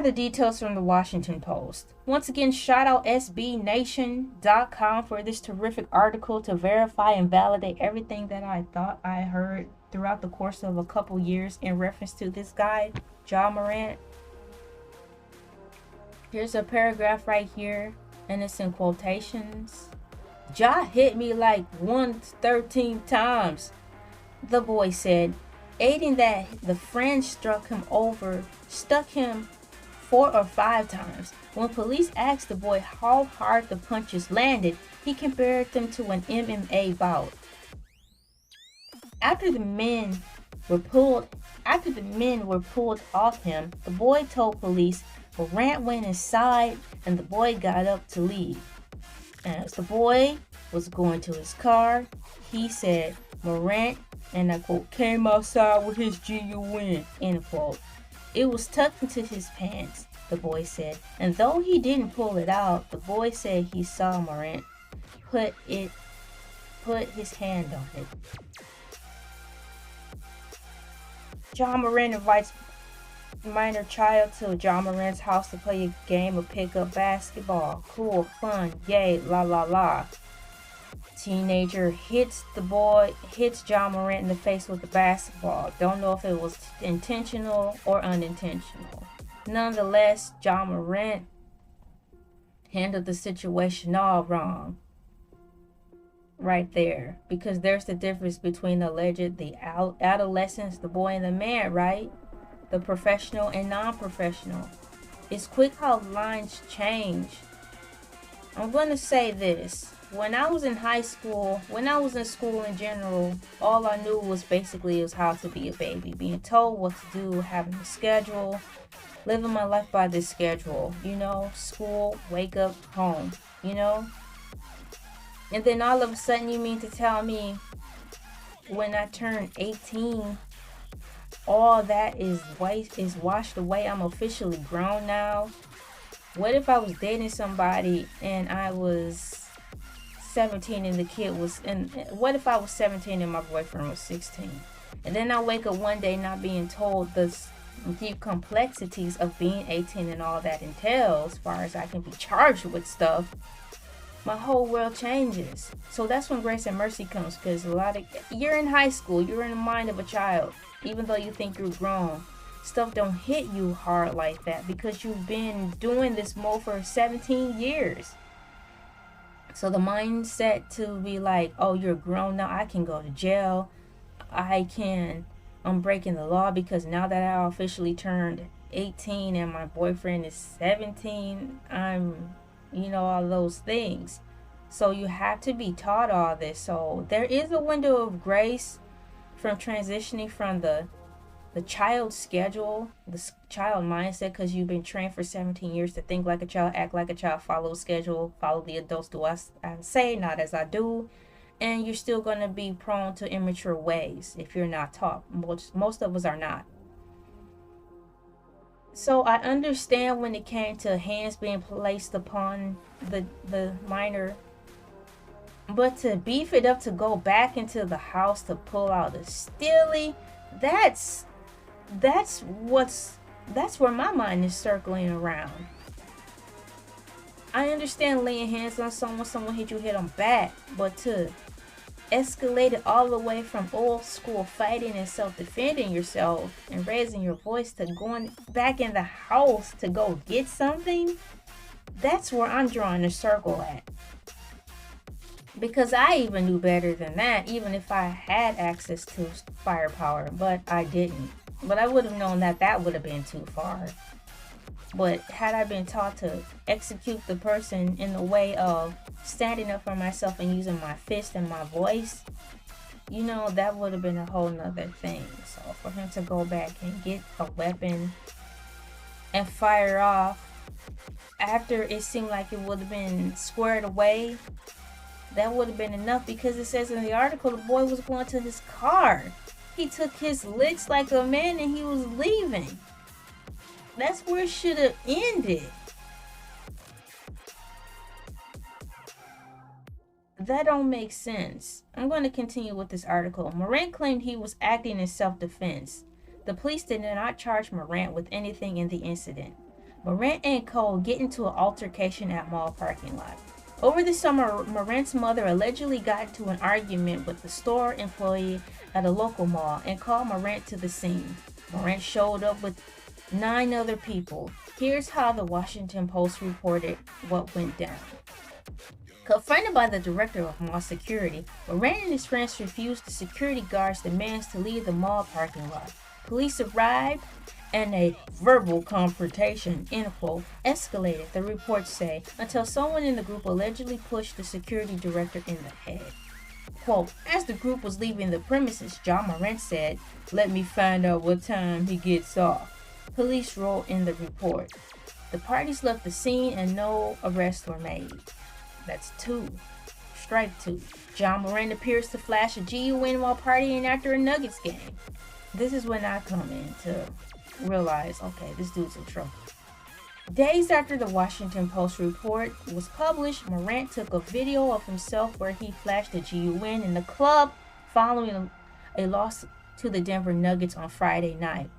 the details from the Washington Post. Once again, shout out SBNATION.com for this terrific article to verify and validate everything that I thought I heard throughout the course of a couple years in reference to this guy, Ja Mornat. Here's a paragraph right here, and it's in quotations. Ja hit me like 113 times, the boy said, aiding that the friend stuck him 4 or 5 times. When police asked the boy how hard the punches landed, he compared them to an MMA bout. After the men were pulled off him, the boy told police Morant went inside and the boy got up to leave. As the boy was going to his car, he said Morant, and I quote, came outside with his GUN, end quote. It was tucked into his pants, the boy said, and though he didn't pull it out, the boy said he saw Morant put his hand on it. Ja Morant invites minor child to Ja Morant's house to play a game of pickup basketball. Cool, fun, yay, la la la. Teenager hits Ja Morant in the face with the basketball. Don't know if it was intentional or unintentional. Nonetheless, Ja Morant handled the situation all wrong. Right there. Because there's the difference between the adolescents, the boy and the man, right? The professional and non-professional. It's quick how lines change. I'm going to say this. When I was in high school, when I was in school in general, all I knew was how to be a baby. Being told what to do, having a schedule, living my life by this schedule. School, wake up, home, And then all of a sudden you mean to tell me when I turn 18, all that is washed away. I'm officially grown now. What if I was dating somebody and I was 17 and the kid was, and what if I was 17 and my boyfriend was 16? And then I wake up one day not being told the deep complexities of being 18 and all that entails, as far as I can be charged with stuff. My whole world changes. So that's when grace and mercy comes, because you're in high school, you're in the mind of a child. Even though you think you're grown, stuff don't hit you hard like that because you've been doing this mode for 17 years. So the mindset to be like, oh, you're grown now, I can go to jail. I'm breaking the law because now that I officially turned 18 and my boyfriend is 17, I'm all those things. So you have to be taught all this. So there is a window of grace from transitioning from the child schedule, the child mindset, because you've been trained for 17 years to think like a child, act like a child, follow a schedule, follow the adults do as I say, not as I do. And you're still going to be prone to immature ways if you're not taught. Most of us are not. So I understand when it came to hands being placed upon the minor, but to beef it up, to go back into the house to pull out a steely, that's where my mind is circling around. I understand laying hands on someone hit you, hit them back, but to escalate it all the way from old school fighting and self-defending yourself and raising your voice to going back in the house to go get something, that's where I'm drawing the circle at. Because I even knew better than that, even if I had access to firepower, but I didn't. But I would have known that would have been too far. But had I been taught to execute the person in the way of standing up for myself and using my fist and my voice, that would have been a whole nother thing. So for him to go back and get a weapon and fire off after it seemed like it would have been squared away, that would have been enough, because it says in the article the boy was going to his car. He took his licks like a man and he was leaving. That's where it should have ended. That don't make sense. I'm going to continue with this article. Morant claimed he was acting in self-defense. The police did not charge Morant with anything in the incident. Morant and Cole get into an altercation at mall parking lot. Over the summer, Morant's mother allegedly got into an argument with the store employee at a local mall and called Morant to the scene. Morant showed up with 9 other people. Here's how the Washington Post reported what went down. Confronted by the director of mall security, Morant and his friends refused the security guard's demands to leave the mall parking lot. Police arrived and a verbal confrontation, end quote, escalated, the reports say, until someone in the group allegedly pushed the security director in the head. Quote, as the group was leaving the premises, Ja Morant said, "Let me find out what time he gets off." Police wrote in the report. The parties left the scene and no arrests were made. That's 2. Strike 2. Ja Morant appears to flash a GUN while partying after a Nuggets game. This is when I come in to realize, okay, this dude's in trouble. Days after the Washington Post report was published, Morant took a video of himself where he flashed a GUN in the club following a loss to the Denver Nuggets on Friday night.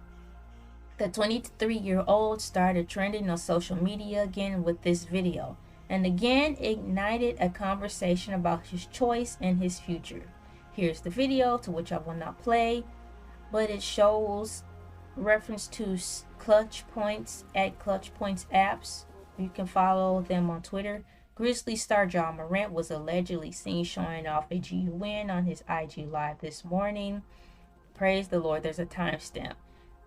The 23-year-old started trending on social media again with this video, and again ignited a conversation about his choice and his future. Here's the video, to which I will not play, but it shows reference to Clutch Points at Clutch Points apps. You can follow them on Twitter. Grizzlies star Ja Morant was allegedly seen showing off a GUN on his IG Live this morning. Praise the Lord, there's a timestamp.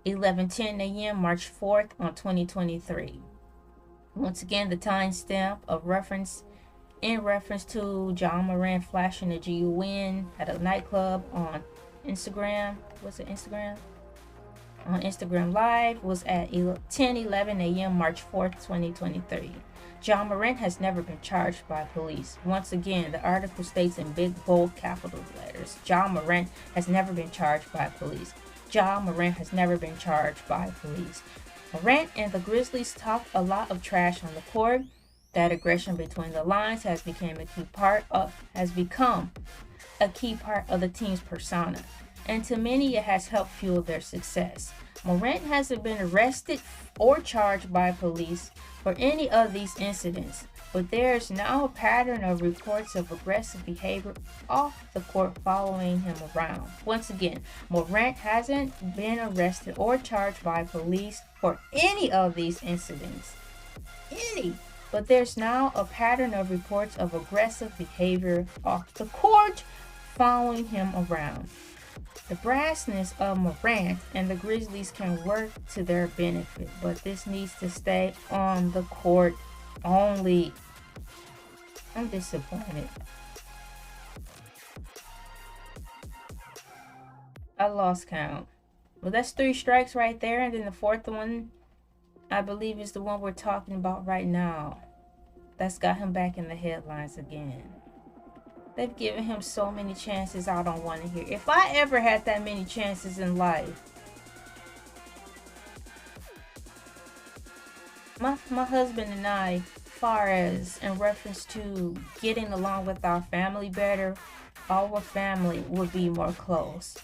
11:10 a.m. March 4th on 2023. Once again, the timestamp of reference to Ja Morant flashing a GUN at a nightclub on Instagram. What's it, Instagram? On Instagram Live was at 10:11 a.m. March 4th, 2023. Ja Morant has never been charged by police. Once again, the article states in big, bold, capital letters, Ja Morant has never been charged by police. Ja Morant has never been charged by police. Morant and the Grizzlies talk a lot of trash on the court. That aggression between the lines has become a key part of the team's persona, and to many it has helped fuel their success. Morant hasn't been arrested or charged by police for any of these incidents, but there is now a pattern of reports of aggressive behavior off the court following him around. Once again, Morant hasn't been arrested or charged by police for any of these incidents. But there's now a pattern of reports of aggressive behavior off the court following him around. The brassness of Morant and the Grizzlies can work to their benefit, but this needs to stay on the court only. I'm disappointed. I lost count. Well, that's 3 strikes right there, and then the 4th one, I believe, is the one we're talking about right now. That's got him back in the headlines again. They've given him so many chances I don't want to hear. If I ever had that many chances in life, my husband and I, far as in reference to getting along with our family better, our family would be more close.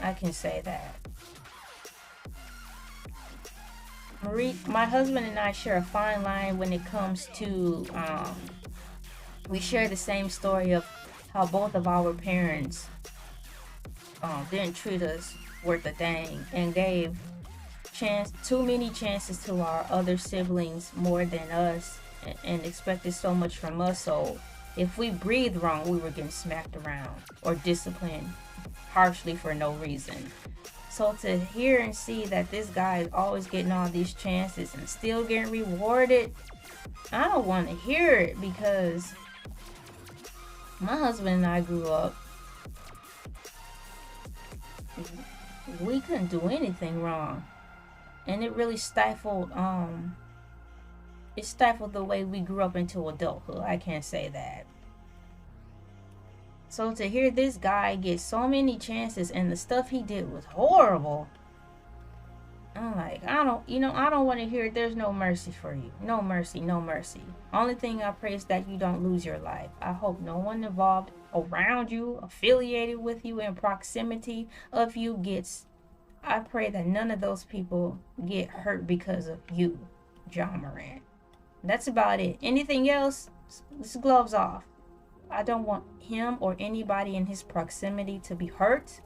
I can say that. My husband and I share a fine line when it comes to we share the same story of how both of our parents didn't treat us worth a dang and gave too many chances to our other siblings more than us, and expected so much from us. So if we breathed wrong, we were getting smacked around or disciplined harshly for no reason. So to hear and see that this guy is always getting all these chances and still getting rewarded, I don't want to hear it, because my husband and I grew up, we couldn't do anything wrong, and it really stifled the way we grew up into adulthood. I can't say that. So to hear this guy get so many chances and the stuff he did was horrible, I'm like, I don't want to hear it. There's no mercy for you. No mercy, no mercy. Only thing I pray is that you don't lose your life. I hope no one involved around you, affiliated with you, in proximity of you gets I pray that none of those people get hurt because of you, Ja Morant. That's about it. Anything else, this gloves off. I don't want him or anybody in his proximity to be hurt.